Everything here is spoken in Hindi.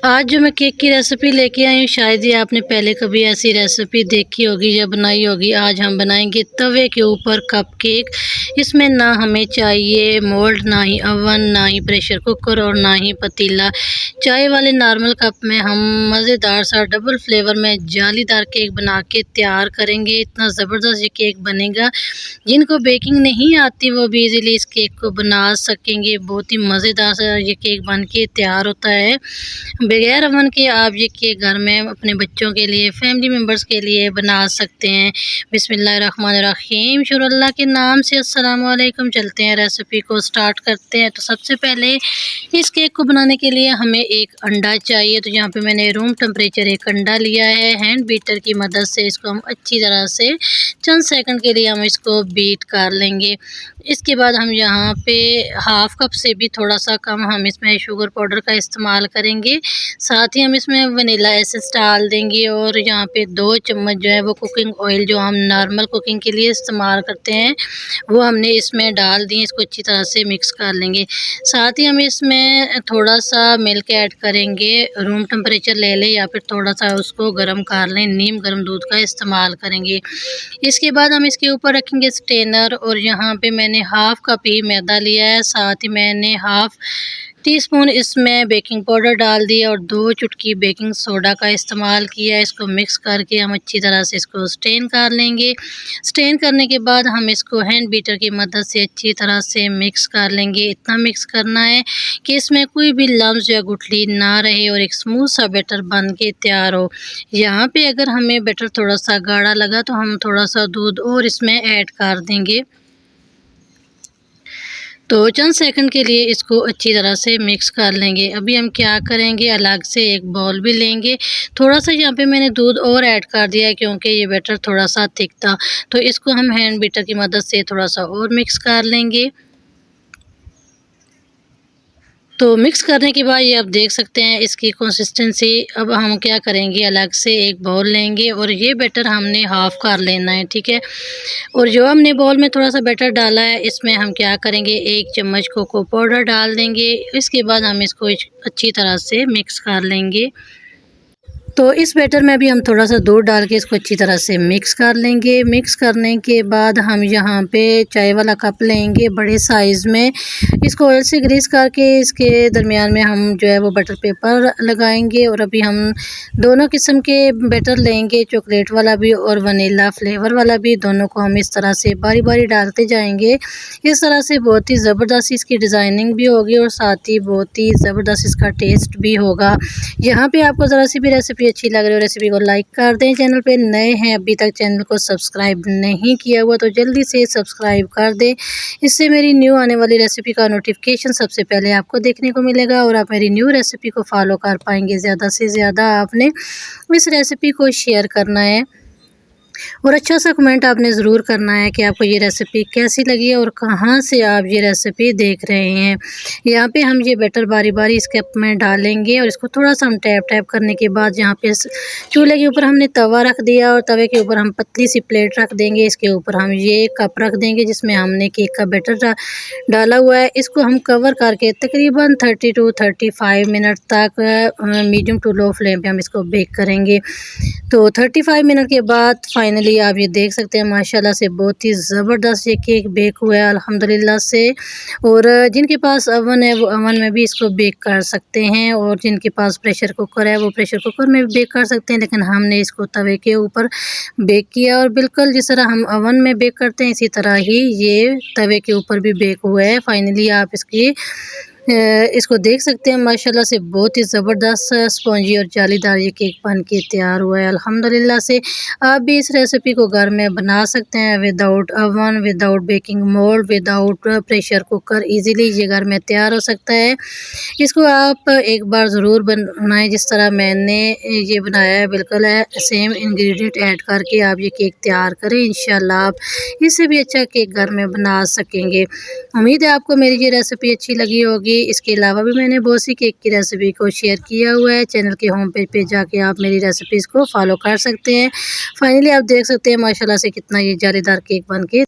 आज जो मैं केक की रेसिपी लेके आई हूँ, शायद ही आपने पहले कभी ऐसी रेसिपी देखी होगी या बनाई होगी। आज हम बनाएंगे तवे के ऊपर कप केक। इसमें ना हमें चाहिए मोल्ड, ना ही ओवन, ना ही प्रेशर कुकर और ना ही पतीला। चाय वाले नॉर्मल कप में हम मज़ेदार सा डबल फ्लेवर में जालीदार केक बना के तैयार करेंगे। इतना ज़बरदस्त ये केक बनेगा, जिनको बेकिंग नहीं आती वो भी इजीली इस केक को बना सकेंगे। बहुत ही मज़ेदार सा ये केक बन के तैयार होता है। बगैर ओवन के आप ये केक घर में अपने बच्चों के लिए, फैमिली मेम्बर्स के लिए बना सकते हैं। बिस्मिल्लाहिर्रहमानिर्रहीम, शुरू अल्लाह के नाम से, अस्सलाम वालेकुम। चलते हैं रेसिपी को स्टार्ट करते हैं। तो सबसे पहले इस केक को बनाने के लिए हमें एक अंडा चाहिए। तो यहाँ पे मैंने रूम टेम्परेचर एक अंडा लिया है। हैंड बीटर की मदद से इसको हम अच्छी तरह से चंद सेकंड के लिए हम इसको बीट कर लेंगे। इसके बाद हम यहाँ पे हाफ़ कप से भी थोड़ा सा कम हम इसमें शुगर पाउडर का इस्तेमाल करेंगे। साथ ही हम इसमें वनीला एसेंस डाल देंगे और यहाँ पे 2 चम्मच जो है वो कुकिंग ऑयल, जो हम नॉर्मल कुकिंग के लिए इस्तेमाल करते हैं, वो हमने इसमें डाल दिए। इसको अच्छी तरह से मिक्स कर लेंगे। साथ ही हम इसमें थोड़ा सा मिल्क ऐड करेंगे। रूम टेम्परेचर ले लें या फिर थोड़ा सा उसको गर्म कर लें। नीम गर्म दूध का इस्तेमाल करेंगे। इसके बाद हम इसके ऊपर रखेंगे स्ट्रेनर और यहाँ पे मैंने हाफ़ कप ही मैदा लिया है। साथ ही मैंने हाफ़ टीस्पून इसमें बेकिंग पाउडर डाल दिया और 2 चुटकी बेकिंग सोडा का इस्तेमाल किया। इसको मिक्स करके हम अच्छी तरह से इसको स्ट्रेन कर लेंगे। स्ट्रेन करने के बाद हम इसको हैंड बीटर की मदद से अच्छी तरह से मिक्स कर लेंगे। इतना मिक्स करना है कि इसमें कोई भी लम्स या गुठली ना रहे और एक स्मूथ सा बैटर बन के तैयार हो। यहाँ पे अगर हमें बैटर थोड़ा सा गाढ़ा लगा तो हम थोड़ा सा दूध और इसमें ऐड कर देंगे। तो चंद सेकंड के लिए इसको अच्छी तरह से मिक्स कर लेंगे। अभी हम क्या करेंगे, अलग से एक बाउल भी लेंगे। थोड़ा सा यहाँ पे मैंने दूध और ऐड कर दिया है क्योंकि ये बैटर थोड़ा सा थिक था। तो इसको हम हैंड बीटर की मदद से थोड़ा सा और मिक्स कर लेंगे। तो मिक्स करने के बाद ये आप देख सकते हैं इसकी कंसिस्टेंसी। अब हम क्या करेंगे, अलग से एक बाउल लेंगे और ये बैटर हमने हाफ़ कर लेना है, ठीक है। और जो हमने बाउल में थोड़ा सा बैटर डाला है, इसमें हम क्या करेंगे, 1 चम्मच कोको पाउडर डाल देंगे। इसके बाद हम इसको अच्छी तरह से मिक्स कर लेंगे। तो इस बैटर में भी हम थोड़ा सा दूध डाल के इसको अच्छी तरह से मिक्स कर लेंगे। मिक्स करने के बाद हम यहाँ पे चाय वाला कप लेंगे बड़े साइज़ में। इसको ऑयल से ग्रीस करके इसके दरमियान में हम जो है वो बटर पेपर लगाएंगे। और अभी हम दोनों किस्म के बैटर लेंगे, चॉकलेट वाला भी और वनीला फ्लेवर वाला भी। दोनों को हम इस तरह से बारी बारी डालते जाएंगे। इस तरह से बहुत ही ज़बरदस्त इसकी डिज़ाइनिंग भी होगी और साथ ही बहुत ही ज़बरदस्त इसका टेस्ट भी होगा। यहाँ पे आपको ज़रा सी भी रेसिपी अच्छी लग रही हो, रेसिपी को लाइक कर दें। चैनल पे नए हैं, अभी तक चैनल को सब्सक्राइब नहीं किया हुआ तो जल्दी से सब्सक्राइब कर दें। इससे मेरी न्यू आने वाली रेसिपी का नोटिफिकेशन सबसे पहले आपको देखने को मिलेगा और आप मेरी न्यू रेसिपी को फॉलो कर पाएंगे। ज़्यादा से ज़्यादा आपने इस रेसिपी को शेयर करना है और अच्छा सा कमेंट आपने ज़रूर करना है कि आपको ये रेसिपी कैसी लगी है और कहाँ से आप ये रेसिपी देख रहे हैं। यहाँ पे हम ये बैटर बारी बारी इस कप में डालेंगे और इसको थोड़ा सा हम टैप टैप करने के बाद यहाँ पे चूल्हे के ऊपर हमने तवा रख दिया और तवे के ऊपर हम पतली सी प्लेट रख देंगे। इसके ऊपर हम ये कप रख देंगे जिसमें हमने केक का बैटर डाला हुआ है। इसको हम कवर करके तकरीबन 30 to 35 मिनट तक मीडियम टू लो फ्लेम पे हम इसको बेक करेंगे। तो 35 मिनट के बाद फाइनली आप ये देख सकते हैं माशाल्लाह से बहुत ही ज़बरदस्त ये केक बेक हुआ है अल्हम्दुलिल्लाह से। और जिनके पास ओवन है वो ओवन में भी इसको बेक कर सकते हैं और जिनके पास प्रेशर कुकर है वो प्रेशर कुकर में भी बेक कर सकते हैं। लेकिन हमने इसको तवे के ऊपर बेक किया और बिल्कुल जिस तरह हम ओवन में बेक करते हैं इसी तरह ही ये तवे के ऊपर भी बेक हुआ है। फाइनली आप इसको देख सकते हैं माशाल्लाह से बहुत ही ज़बरदस्त स्पॉन्जी और जालीदार ये केक बन के तैयार हुआ है अल्हम्दुलिल्लाह से। आप भी इस रेसिपी को घर में बना सकते हैं without oven, without baking mould, without pressure cooker. Easily ये घर में तैयार हो सकता है। इसको आप एक बार ज़रूर बनाएं जिस तरह मैंने ये बनाया है। बिल्कुल सेम इंग्रेडिएंट ऐड करके आप ये केक तैयार करें, इंशाल्लाह आप इससे भी अच्छा केक घर में बना सकेंगे। उम्मीद है आपको मेरी ये रेसिपी अच्छी लगी होगी। इसके अलावा भी मैंने बहुत सी केक की रेसिपी को शेयर किया हुआ है। चैनल के होम पेज पे जाके आप मेरी रेसिपीज़ को फॉलो कर सकते हैं। फाइनली आप देख सकते हैं माशाल्लाह से कितना ये जालीदार केक बन के